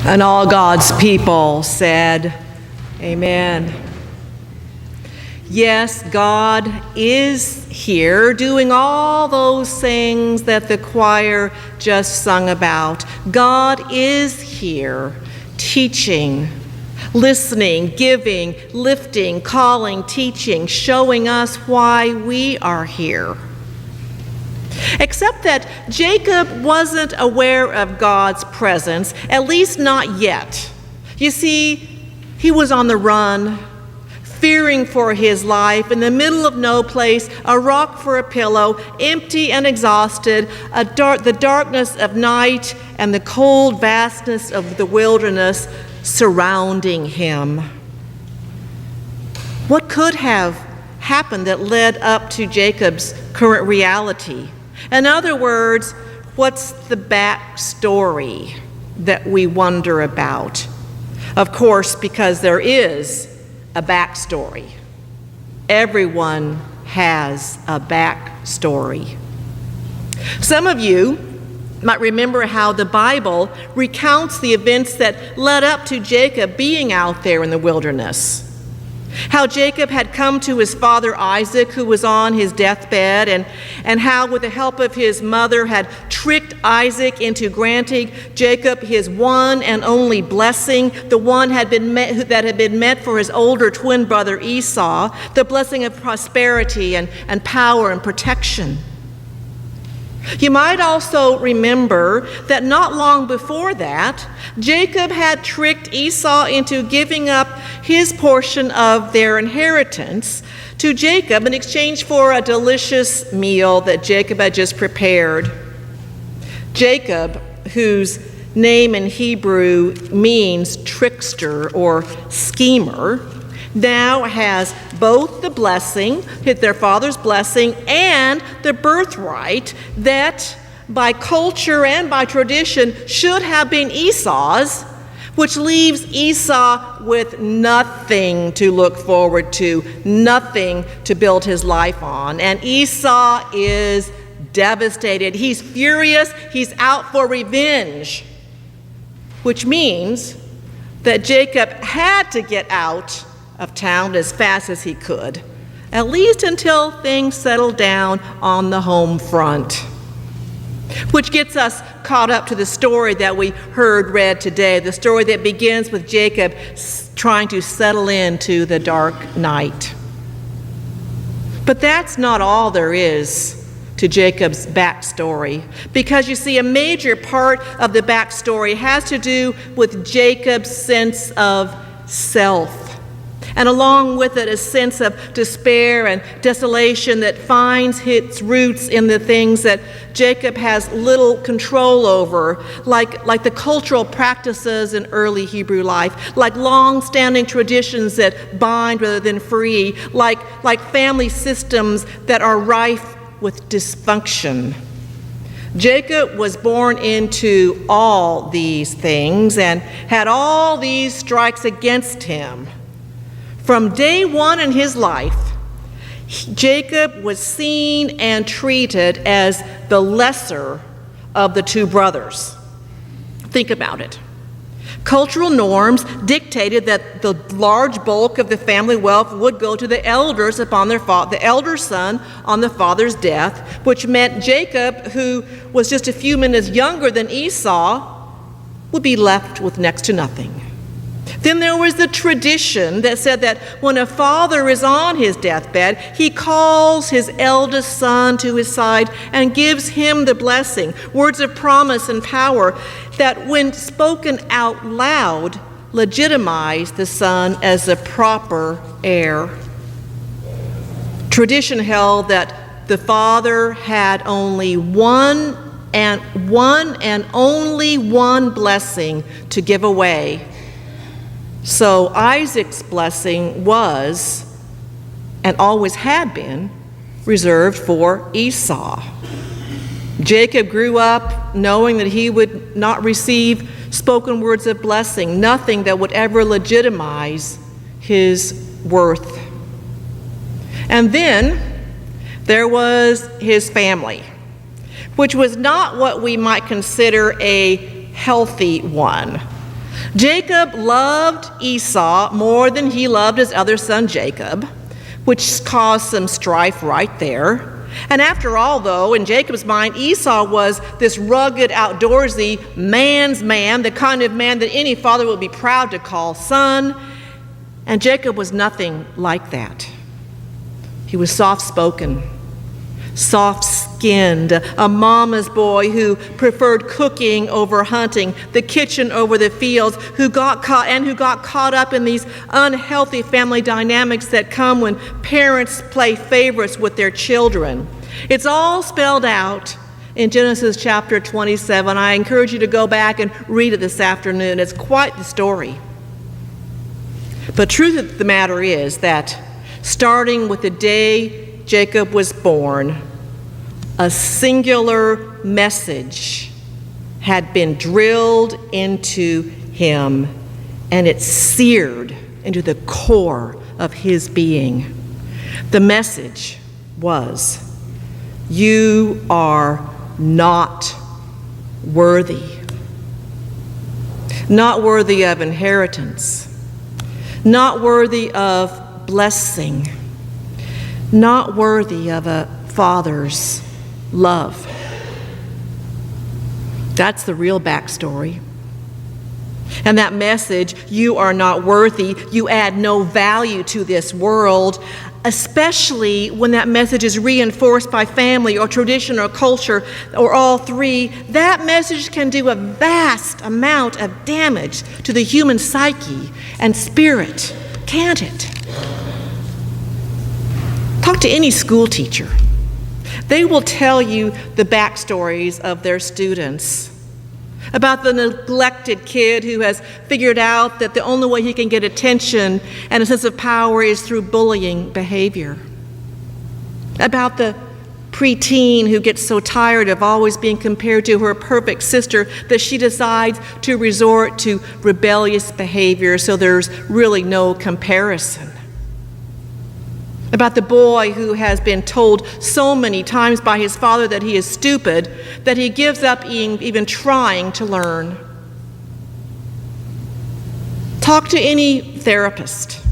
And all God's people said, Amen. Yes, God is here doing all those things that the choir just sung about. God is here teaching, listening, giving, lifting, calling, teaching, showing us why we are here. Except that Jacob wasn't aware of God's presence, at least not yet. You see, he was on the run, fearing for his life, in the middle of no place, a rock for a pillow, empty and exhausted, the darkness of night and the cold vastness of the wilderness surrounding him. What could have happened that led up to Jacob's current reality? In other words, what's the backstory that we wonder about? Of course, because there is a backstory. Everyone has a backstory. Some of you might remember how the Bible recounts the events that led up to Jacob being out there in the wilderness. How Jacob had come to his father Isaac, who was on his deathbed, and how with the help of his mother had tricked Isaac into granting Jacob his one and only blessing, the one that had been meant for his older twin brother Esau, the blessing of prosperity and power and protection. You might also remember that not long before that, Jacob had tricked Esau into giving up his portion of their inheritance to Jacob in exchange for a delicious meal that Jacob had just prepared. Jacob, whose name in Hebrew means trickster or schemer, now has both the blessing, their father's blessing, and the birthright that by culture and by tradition should have been Esau's, which leaves Esau with nothing to look forward to, nothing to build his life on. And Esau is devastated. He's furious. He's out for revenge, which means that Jacob had to get out of town as fast as he could, at least until things settled down on the home front. Which gets us caught up to the story that we heard read today, the story that begins with Jacob trying to settle into the dark night. But that's not all there is to Jacob's backstory, because you see, a major part of the backstory has to do with Jacob's sense of self. And along with it, a sense of despair and desolation that finds its roots in the things that Jacob has little control over, like the cultural practices in early Hebrew life, like long-standing traditions that bind rather than free, like family systems that are rife with dysfunction. Jacob was born into all these things and had all these strikes against him. From day one in his life, Jacob was seen and treated as the lesser of the two brothers. Think about it. Cultural norms dictated that the large bulk of the family wealth would go to the elders upon the elder son on the father's death, which meant Jacob, who was just a few minutes younger than Esau, would be left with next to nothing. Then there was the tradition that said that when a father is on his deathbed, he calls his eldest son to his side and gives him the blessing, words of promise and power that, when spoken out loud, legitimize the son as the proper heir. Tradition held that the father had only one and only one blessing to give away. So Isaac's blessing was, and always had been, reserved for Esau. Jacob grew up knowing that he would not receive spoken words of blessing, nothing that would ever legitimize his worth. And then there was his family, which was not what we might consider a healthy one. Jacob loved Esau more than he loved his other son Jacob, which caused some strife right there. And after all, though, in Jacob's mind, Esau was this rugged, outdoorsy man's man, the kind of man that any father would be proud to call son. And Jacob was nothing like that. He was soft-spoken, soft-skinned, a mama's boy who preferred cooking over hunting, the kitchen over the fields, who got caught up in these unhealthy family dynamics that come when parents play favorites with their children. It's all spelled out in Genesis chapter 27. I encourage you to go back and read it this afternoon. It's quite the story. But truth of the matter is that starting with the day Jacob was born, a singular message had been drilled into him, and it seared into the core of his being. The message was, you are not worthy. Not worthy of inheritance. Not worthy of blessing. Not worthy of a father's love. That's the real backstory. And that message, you are not worthy, you add no value to this world, especially when that message is reinforced by family or tradition or culture or all three, that message can do a vast amount of damage to the human psyche and spirit, can't it? Talk to any school teacher. They will tell you the backstories of their students, about the neglected kid who has figured out that the only way he can get attention and a sense of power is through bullying behavior, about the preteen who gets so tired of always being compared to her perfect sister that she decides to resort to rebellious behavior so there's really no comparison. About the boy who has been told so many times by his father that he is stupid that he gives up even trying to learn. Talk to any therapist.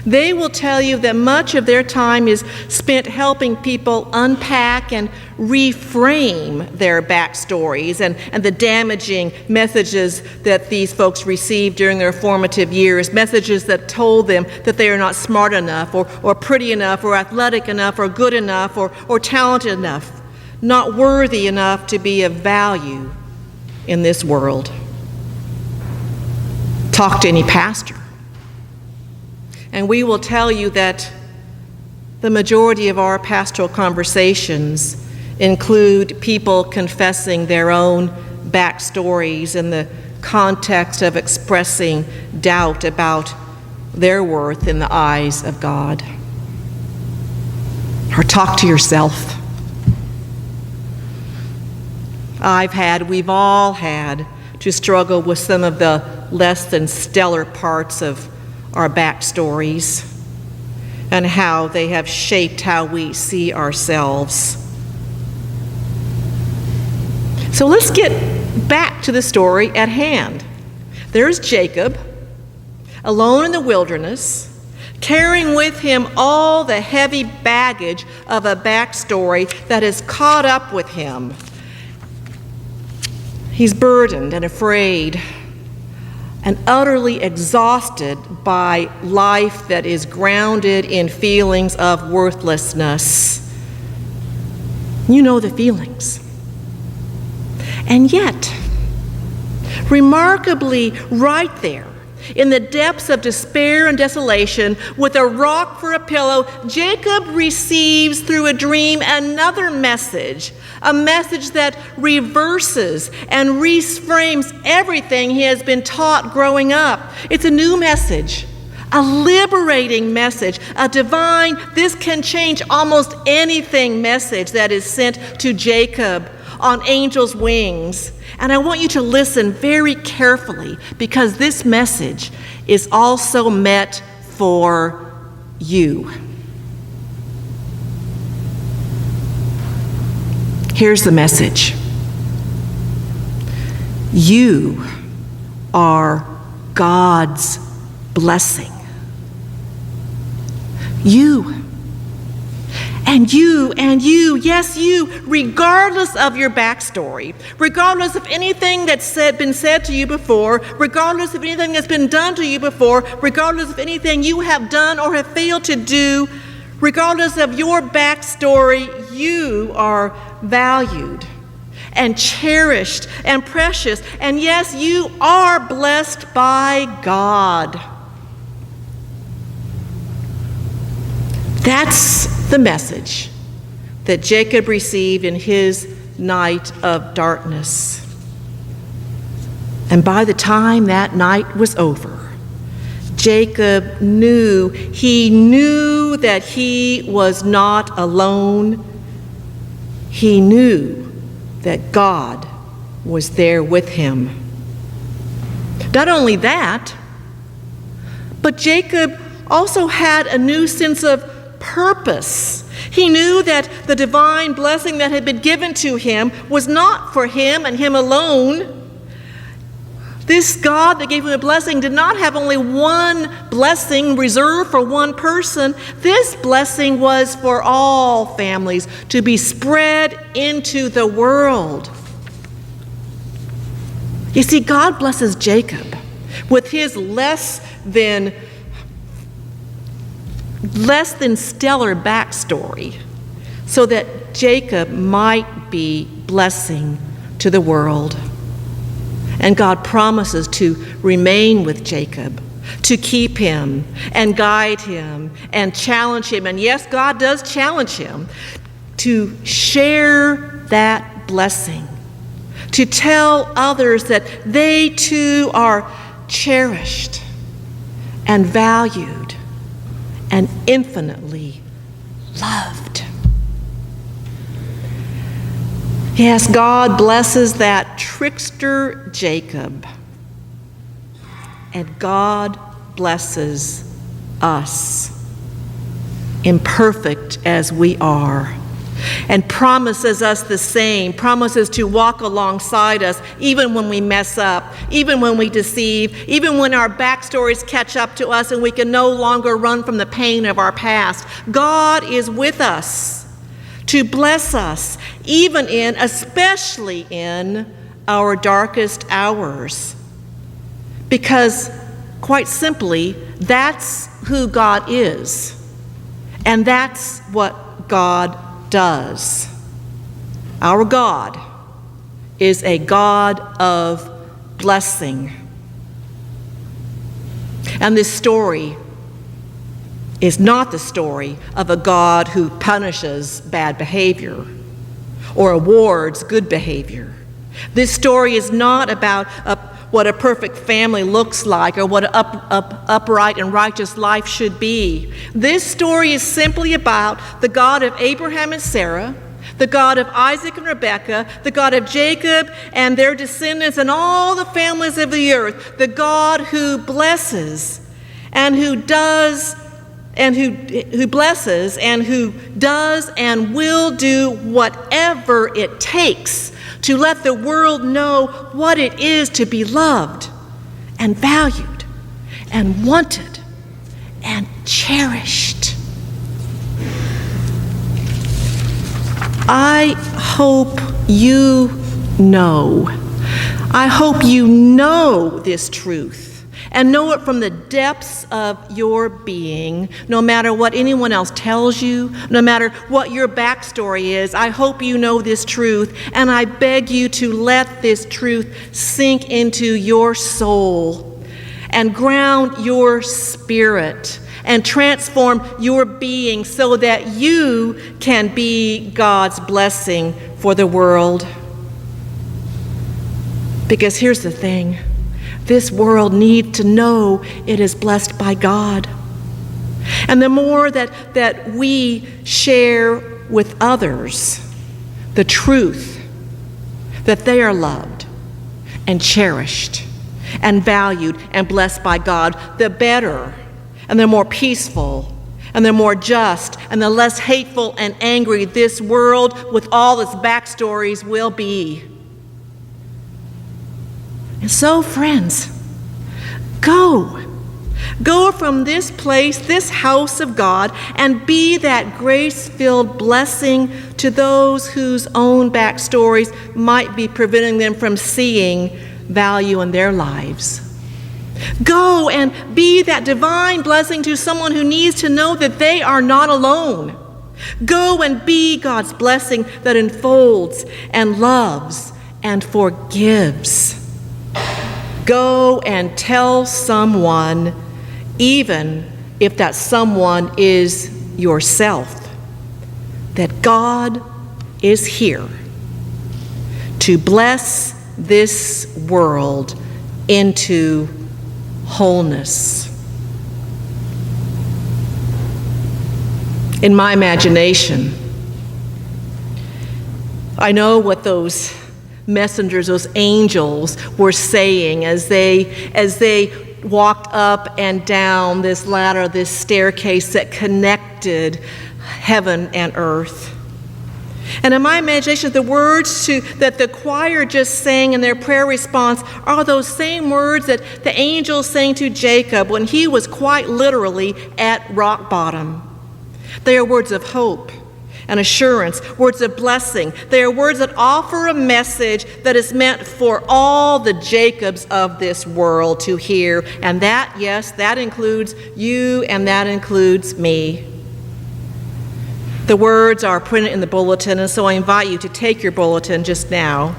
They will tell you that much of their time is spent helping people unpack and reframe their backstories and the damaging messages that these folks received during their formative years, messages that told them that they are not smart enough or pretty enough or athletic enough or good enough or talented enough, not worthy enough to be of value in this world. Talk to any pastor. And we will tell you that the majority of our pastoral conversations include people confessing their own backstories in the context of expressing doubt about their worth in the eyes of God. Or talk to yourself. We've all had to struggle with some of the less than stellar parts of our backstories and how they have shaped how we see ourselves. So let's get back to the story at hand. There's Jacob, alone in the wilderness, carrying with him all the heavy baggage of a backstory that has caught up with him. He's burdened and afraid and utterly exhausted by life that is grounded in feelings of worthlessness. You know the feelings. And yet, remarkably, right there, in the depths of despair and desolation, with a rock for a pillow, Jacob receives through a dream another message, a message that reverses and reframes everything he has been taught growing up. It's a new message, a liberating message, a divine, this can change almost anything message that is sent to Jacob on angel's wings. And I want you to listen very carefully because this message is also meant for you. Here's the message. You are God's blessing. You, yes, you, regardless of your backstory, regardless of anything that's been said to you before, regardless of anything that's been done to you before, regardless of anything you have done or have failed to do, regardless of your backstory, you are valued and cherished and precious. And yes, you are blessed by God. That's the message that Jacob received in his night of darkness. And by the time that night was over, Jacob knew that he was not alone. He knew that God was there with him. Not only that, but Jacob also had a new sense of purpose. He knew that the divine blessing that had been given to him was not for him and him alone. This God that gave him a blessing did not have only one blessing reserved for one person. This blessing was for all families to be spread into the world. You see, God blesses Jacob with his less than stellar backstory so that Jacob might be blessing to the world. And God promises to remain with Jacob, to keep him and guide him and challenge him. And yes, God does challenge him to share that blessing, to tell others that they too are cherished and valued and infinitely loved. Yes, God blesses that trickster Jacob, and God blesses us, imperfect as we are, and promises us the same, promises to walk alongside us even when we mess up, even when we deceive, even when our backstories catch up to us and we can no longer run from the pain of our past. God is with us to bless us, especially in our darkest hours. Because, quite simply, that's who God is, and that's what God does. Our God is a God of blessing. And this story is not the story of a God who punishes bad behavior or awards good behavior. This story is not about what a perfect family looks like or what an upright and righteous life should be. This story is simply about the God of Abraham and Sarah, the God of Isaac and Rebekah, the God of Jacob and their descendants and all the families of the earth, the God who blesses and who does and who blesses and who does and will do whatever it takes to let the world know what it is to be loved and valued and wanted and cherished. I hope you know this truth and know it from the depths of your being, no matter what anyone else tells you, no matter what your backstory is. I hope you know this truth, and I beg you to let this truth sink into your soul and ground your spirit and transform your being so that you can be God's blessing for the world. Because here's the thing. This world needs to know it is blessed by God. And the more that we share with others the truth that they are loved and cherished and valued and blessed by God, the better and the more peaceful and the more just and the less hateful and angry this world with all its backstories will be. And so, friends, Go. Go from this place, this house of God, and be that grace-filled blessing to those whose own backstories might be preventing them from seeing value in their lives. Go and be that divine blessing to someone who needs to know that they are not alone. Go and be God's blessing that enfolds and loves and forgives. Go and tell someone, even if that someone is yourself, that God is here to bless this world into wholeness. In my imagination, I know what those messengers, those angels, were saying as they walked up and down this ladder, this staircase that connected heaven and earth. And in my imagination, the words that the choir just sang in their prayer response are those same words that the angels sang to Jacob when he was quite literally at rock bottom. They are words of hope and assurance, words of blessing. They are words that offer a message that is meant for all the Jacobs of this world to hear. And that, yes, that includes you and that includes me. The words are printed in the bulletin, and so I invite you to take your bulletin just now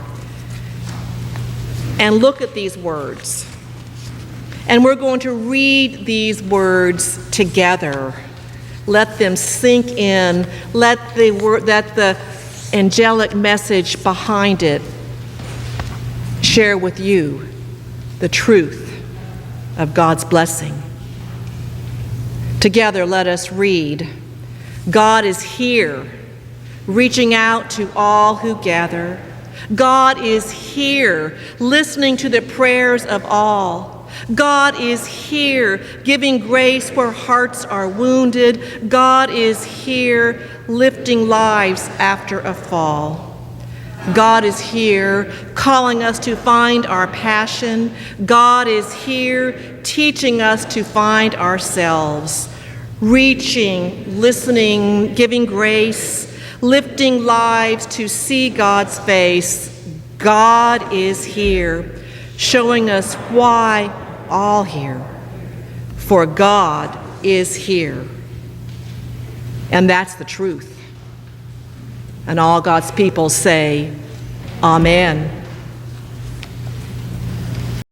and look at these words. And we're going to read these words together. Let them sink in. Let the angelic message behind it share with you the truth of God's blessing. Together, let us read. God is here, reaching out to all who gather. God is here, listening to the prayers of all. God is here, giving grace where hearts are wounded. God is here, lifting lives after a fall. God is here, calling us to find our passion. God is here, teaching us to find ourselves. Reaching, listening, giving grace, lifting lives to see God's face. God is here, showing us why all here. For God is here. And that's the truth. And all God's people say, Amen.